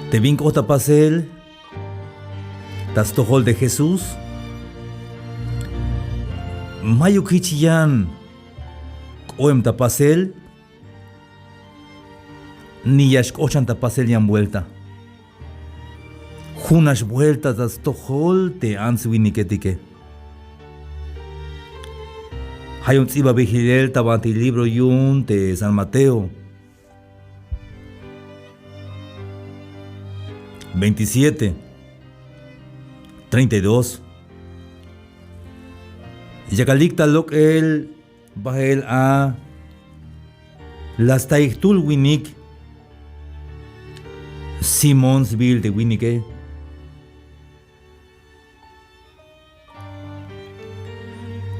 Te vin ota pasel, tas tohol de Jesús. Mayo kichiyan, oem tapasel, ni yash ochan tapasel yan vuelta. Junas vueltas tas tohol te answiniketike. Hay un tziba vigilel tabanti libro yun de San Mateo 27, 32. Yakalikta lok el bahel a las taiktul winik Simons vil de winike.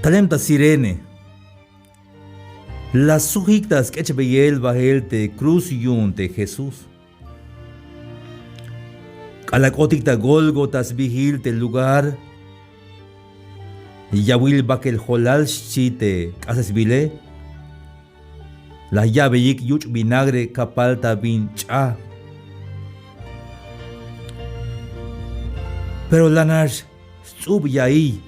Talem ta sirene. Las sujictas que echbeyel bahel de cruz yun de Jesús. Alakotik ta Golgotas vigil del lugar. Yawil bakel holal chite casas vile. La llave yik yuch vinagre kapalta vincha. Pero lanar sub yai.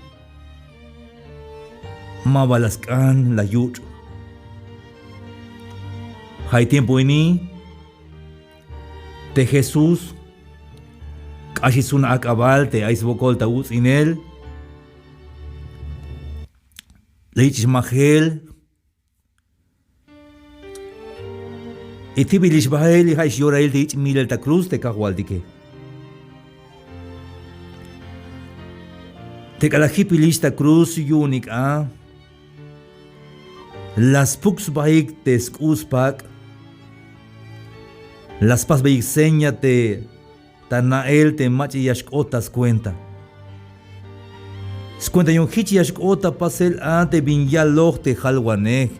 Mabalaskan la yuch. Hay tiempo ini de Jesús. Ashisun akabal te aisbokol tauz inel. Leich mahel. Itibilish bahel y haish yorael de ich milel ta cruz te kahualdike. Te kalahipilish ta cruz yunik a. Las pux baik te skuspak. Las pas baik seña te. Tanael te machi yashkotas cuenta. Cuenta yon hichi yashkota pasel ante binyaloch te halwanej.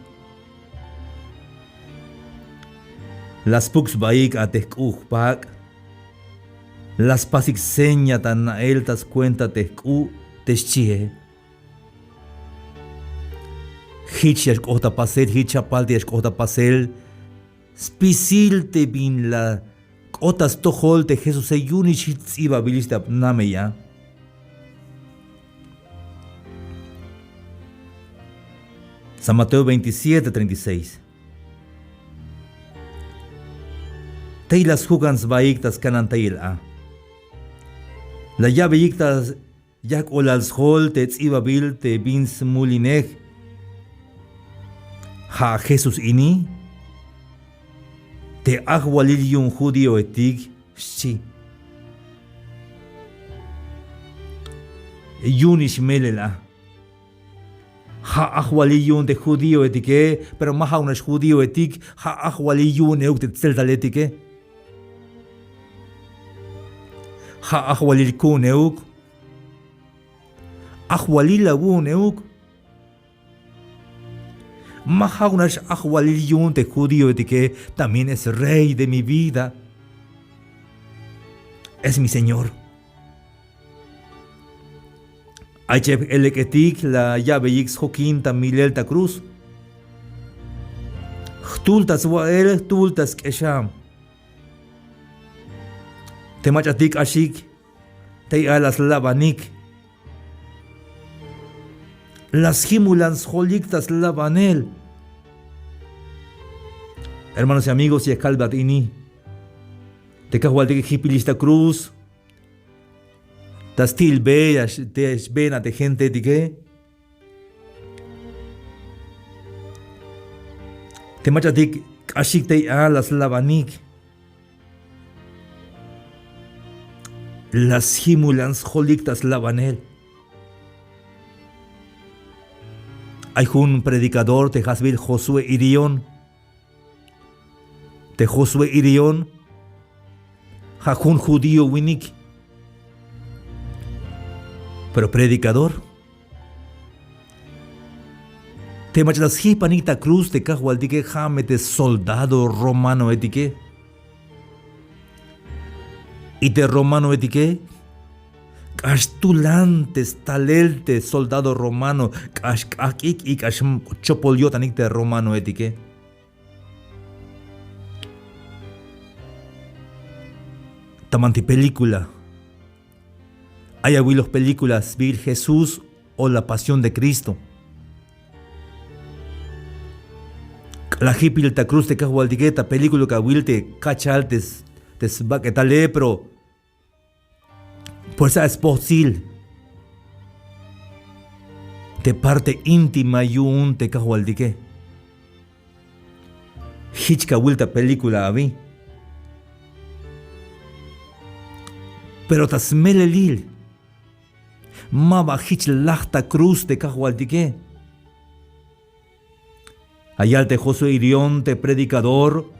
Las pux baik ate kuhpak. Las pasik seña tanael tas cuenta te ku te chie. Hichi yashkota pasel, hichapal te yashkota pasel. Spisil te bin la. Otas tohol te Jesús se yunichit iba bilista nameya. San Mateo 27, 36. Teilas jugans baiktas kanantail a. La llave yiktas yak olals hol te iba bil te bins mulinej. Ha Jesús ini. Te ahwalil yun judío etig, shi. Yunish melela. Ha ahwalil yun de judío etike, pero maha unas judío etig, ha ahwalil yun euk de tzeltaletike. Ha ahwalil kun euk. Ahwalil awun euk. Mahaunash Ahualiyun de judío de que también es rey de mi vida. Es mi Señor. Aychep eleketik la llave yix joquín tamilel ta cruz. Tultas wael tultas kesham. Te machatik ashik. Te alas labanik. Las himulans jolictas labanel. Hermanos y amigos, y escalbatini. Te cahualte que hipilista cruz. Tastil be, te esbena de gente de que. Te machatik ashik te alas labanik. Las himulans jolictas labanel. Hay un predicador de Hasbil Josué Irión. De Josué Irión. Jajun judío winik. Pero predicador. Te machas hipanita cruz de cajualdique jame de soldado romano etique. Y de romano etique. Castulantes, talelte, soldado romano, kashkakik y kashim chopoliotanik de romano etique. Tamanti película. Hay abuelos películas, Vir Jesús o La Pasión de Cristo. La hipilta cruz de cajualdigueta, película que abuelte cachaltes, desbaqueta lepro. Por esa es posible. De parte íntima y un te cajualdique. Hichka vuelta película a mí. Pero tasmelelil. Maba hich lachta cruz de cajualdique. Ayalte Josué Irionte, predicador.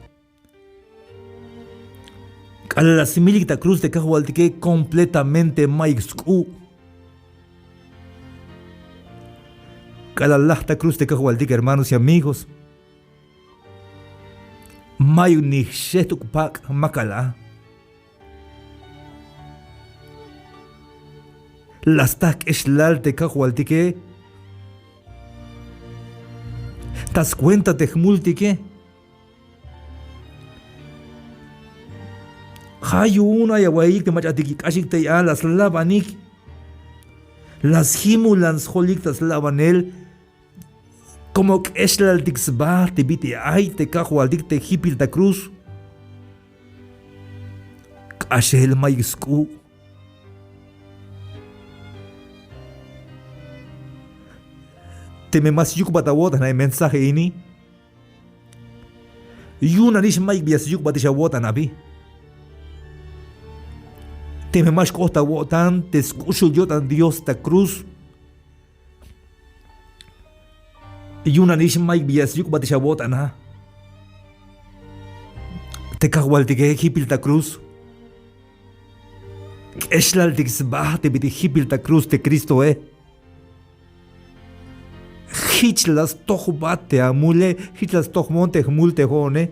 A la similita cruz de cajualdique completamente maixcu. Cada lachta cruz de cajualdique, hermanos y amigos. Mayu ni shetuk pak makala. Las tak eshlalte cajualdique. ¿Tas cuenta tejmultique? Hayu una yawaik te machatiki kashik te ya las labanik. Las himulans holiktas labanel. Como que eslaltixba te vite ay te cajualdik te hipil ta cruz. Kashel maisku. Te me mas yuk batawota na mensaje ini. Yuna nish maik bias yuk batishawota nabi. Te me mas costa wotan te escucho yo tan Dios ta cruz. Yuna nish maik bias yuk batishawota na. Te kahualtike hipil ta cruz. Eslaltixba te biti hipil ta cruz te Cristo Hichlas toch bate a mule, hichlas toch monte multe hone.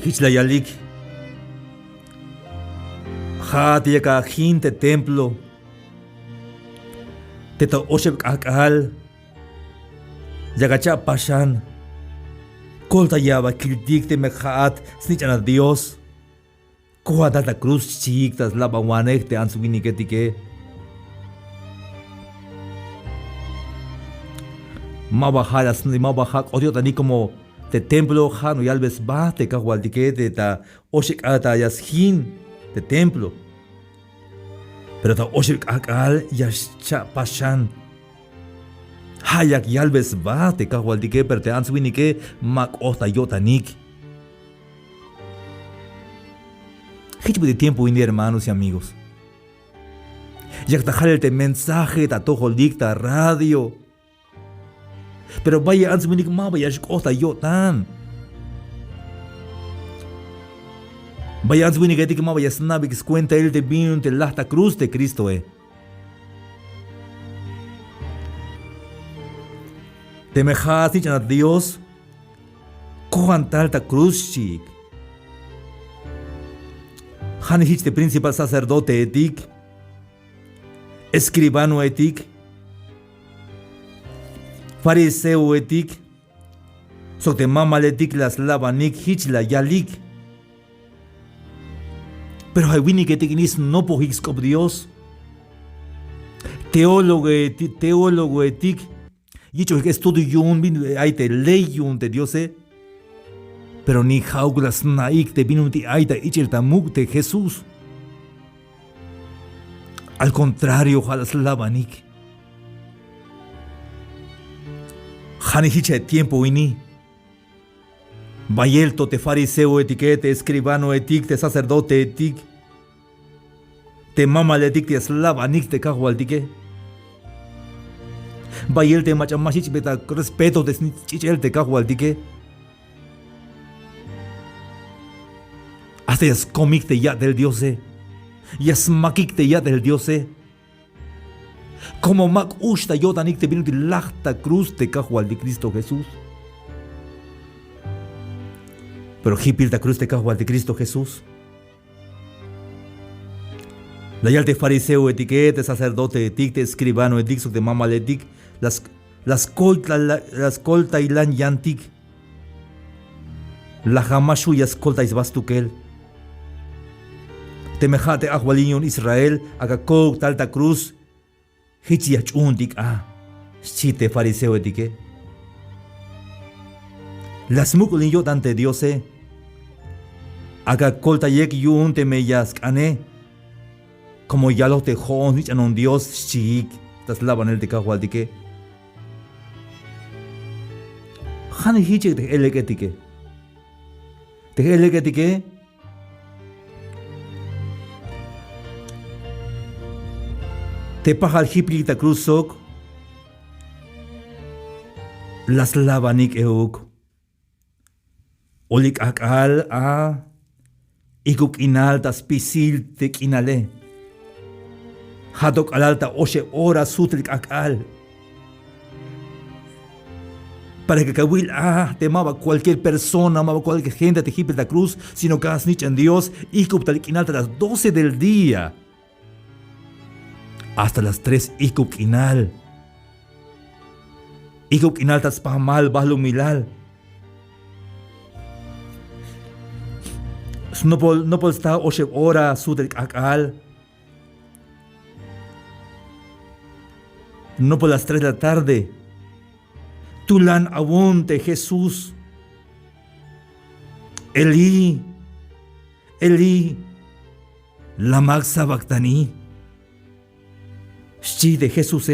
Hichla yalik. Hat yaka hinte templo. Teta oshep akal. Yagacha pashan. Kolta yaba kiltik te mehat snichana Dios. Koha data cruz chiktas labawanek te ansuginiketike. Mabajadas ni mabajak odiota ni como te templo jano y alves ba te cahualdique de ta oshik ata yashin de templo. Pero ta oshik akal yascha pashan. Hayak y alves ba te cahualdique pero te answinike mak ota yotanik. Hichbu de tiempo indi hermanos y amigos. Yak tajal te mensaje ta tojo dicta radio. Pero vaya ansminik ma vaya shkota yotan. Vaya ansminik etik ma vaya snabik cuenta el de vino de la cruz de Cristo Te mejas y a Dios. Cojan talta cruz chic. Hanich de principal sacerdote etik. Escribano etik. Fariseo etik, so te mama letik las labanik hichla yalik. Pero hay winning etik nis no pohix cop Dios. Teólogo etik, y hecho que estudio un bin hay te ley un de Dios pero ni jauglas naik te bin un ti aita ichel tamuk de Jesús. Al contrario, jalas labanik. Hanihicha tiempo ini. Bayelto te fariseo etiquete, escribano etic, te sacerdote etic. Te mama le etic te eslava nik te cajualdique. Bayel te machamashich beta respeto de chichel te cajualtique. Hasta yas comic te ya del diose. Yas makik te ya del diose. Como mac ushta yo tanik te vino de lachta cruz te cajual de Cristo Jesús. Pero hipil ta cruz te cajual de Cristo Jesús. La yal de fariseo etiquete, sacerdote etic, escribano etic, de mama etic, las colta y lan yantic. La jamashu y escolta isbastukel. Temejate ahualinion Israel, agakok talta cruz. Hichiach undik chite fariseo etique. Las mukulin yo ante Dios agakolta yek yun te meyas kane. Como ya lo dejó ni anon Dios chic, tas laban el de cajualtique. Han hichik de elegetique. De elegetique. Te pajal hiplita cruzok. Las labanik euk. Olik akal ikuk inal tas pisil te kinale. Hadok alalta oshe ora sutrik akal. Para que kawil temaba cualquier persona, amaba cualquier gente te hipel la cruz, sino que has en Dios, ikup talikinal a las 12 del día. Hasta las 3 ikup kinal. Ikup kinal tas pamal balumilal. No pol sta oshe ora sutrik akal. No por las 3 de la tarde. Tulan abunte Jesús. Eli, Eli, lama sabactani. Sí de Jesús,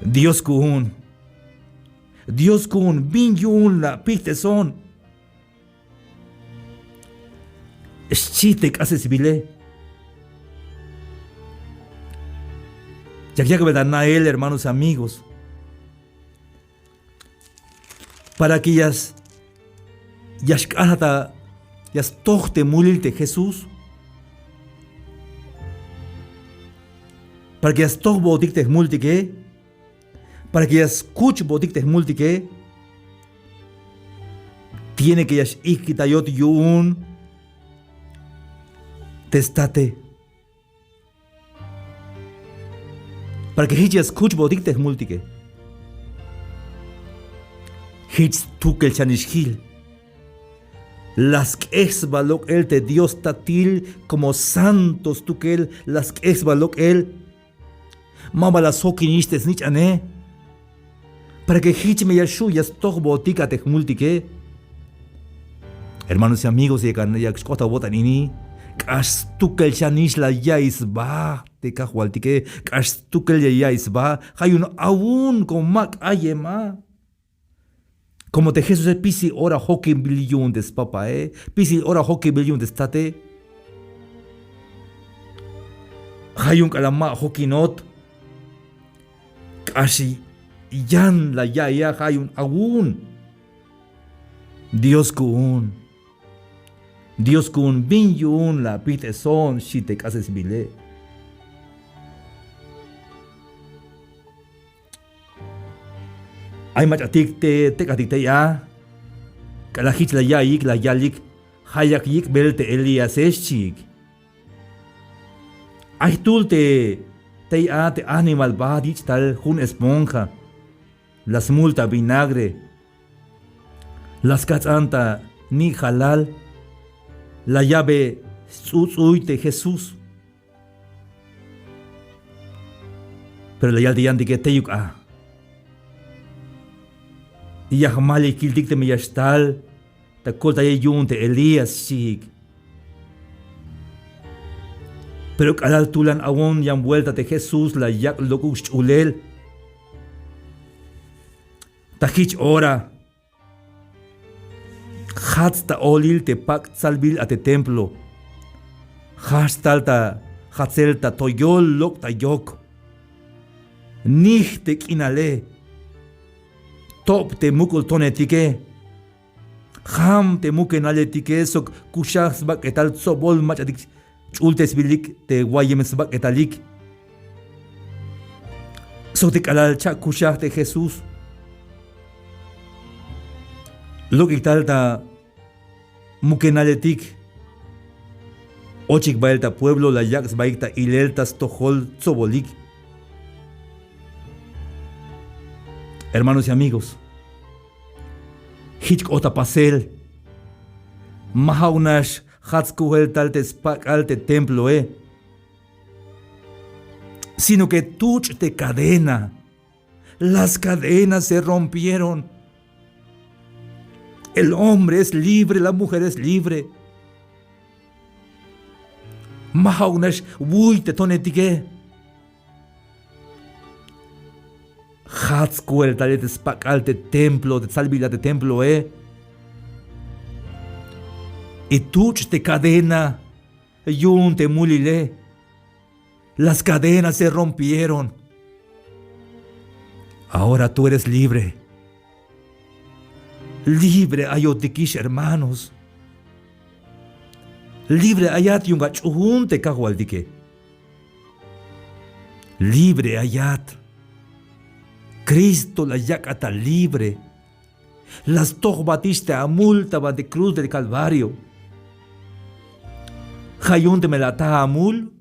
Dios kun bin yun la picteson. Chitek haces bile. Ya que verán a él, hermanos amigos, para que yas tochte mulilte Jesús, para que yas toch bodictes multique, para que yas kuch bodictes multique, tiene que yas ikitayot yun testate. Para que hitch escuch bodictes multique. Hitch tukel chanishil. Las que exbalok el te Dios tatil como santos tukel, las que exbalok el. Mama las hokinistes nich ane. Para que hitch me yashuyas toch botica te multique. Hermanos y amigos, y yakskota botanini. Kas tukel chanish la yaisba. Te cajualtique, castukel ya isba, hay un aún con mac ayema. Como te Jesús pisi ora hockey billion des papa, pisi ora hockey billion des tate. Hay un calama hockey not. Casi yan la ya hay un aún. Dios kun bin yun la pite son si te cases bile. Ay machatik te katik te ya. Kalahich la yaik la yalik. Hayak yik belte Elias eschik. Ay tul te animal badich tal jun esponja. Las multa vinagre. Las katzanta ni halal. La llave te Jesús. Pero la yaldi yandi que te yuk y yahmali kildik te miyastal, ta kolta yunte Elías chik. Pero kalal tulan aún yan vuelta de Jesús la yak lokush ulel. Ta hich ora. Hats ta olil te pak salbil a te templo. Hastal ta hatzel ta toyol lok ta yok. Nihte kinale. Top te mukul tonetike. Ham te mukenale tike sok kushas bak etal sobol machadik chultes bilik te guayemes bak etalik. Sok te kalal chak kushas de Jesús. Lo que tal ta mukenaletik. Ochik baelta pueblo la yaks baikta ileltas tohol sobolik. Hermanos y amigos, Hitch ota pasel, mahaunash hatskuhel talte spakalte templo sino que tuch te cadena, las cadenas se rompieron. El hombre es libre, la mujer es libre. Mahaunash wuy te tonetike. Hatskuel talet spakalte templo, de salvila de templo Y tuch te cadena, yun te mulile. Las cadenas se rompieron. Ahora tú eres libre. Libre ayotikish, hermanos. Libre ayat yungach uhun te kahualdike. Libre ayat. Cristo la yakata libre. Las batiste a multa de cruz del Calvario. Hayun te melata amul.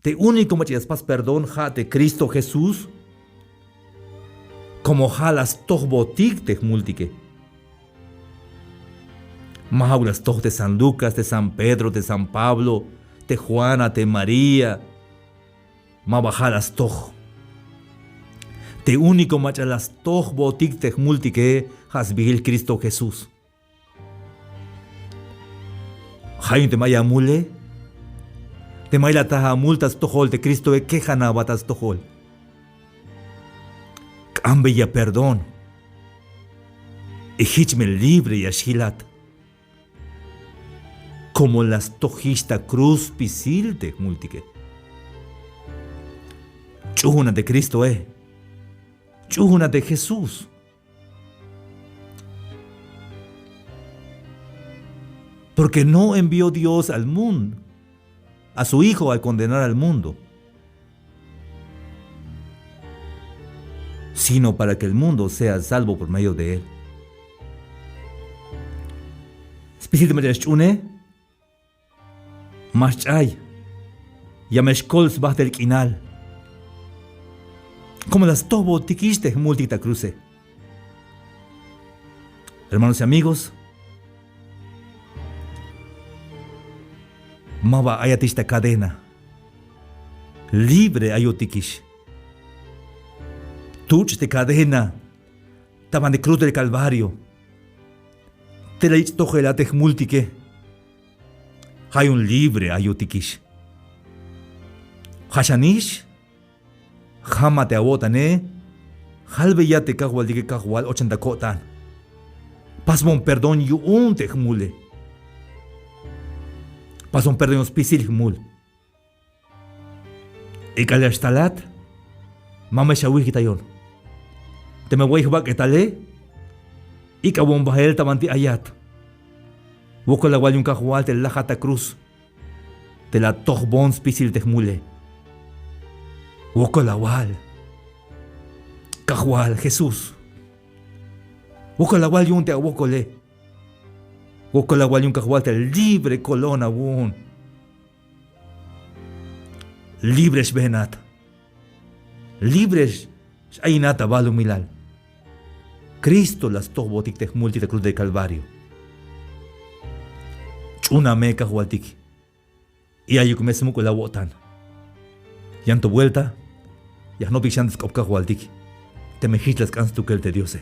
Te único machias pas perdón ja de Cristo Jesús. Como ja las botik te multique. Maulas de San Lucas, de San Pedro, de San Pablo, de Juana, de María. Mabajalas Te único machalas botik te multique has vigil Cristo Jesús. Hayun te maya mule. Te maya taha multas tohol de Cristo quejana batas tohol. Cambia ya perdón. Y hichme libre y ashilat. Como las tojista cruz pisil te multique. Chuna de Cristo Chuna de Jesús. Porque no envió Dios al mundo, a su Hijo al condenar al mundo, sino para que el mundo sea salvo por medio de él. Especialmente chune, machai, yameshkols bas del quinal. Como las tobo tiquiste multita cruce. Hermanos y amigos, maba ayatista cadena, libre ayotikish. Tuch de cadena, taban de cruz del Calvario. Te la toje la tej multique. Hay un libre ayotikish. Hashanish. Jama te abotane, halbe ya te kahual dike kahual 80 kotan. Pasmon perdón yu un te jmule. Pasmon perdón spisil jmul. Ikale ashtalat, mama shawi hitayon. Te me voy a etale, ikabon bahel tamanti ayat. Woko la wal kahual te la jata cruz. Te la tohbon spisil te jmule. Woko la wal. Kahual Jesús. Woko la wal yun te awokole. Woko la wal yun kahual te libre colona wun. Libres benat. Libres ainata balu milal. Cristo las tobotik te multi cruz del Calvario. Chuna me kahualtik. Y ayuk me smuko la wotan. Yanto vuelta. Ya no pichas kopka hualdik. Te mejislas canstukel te diose.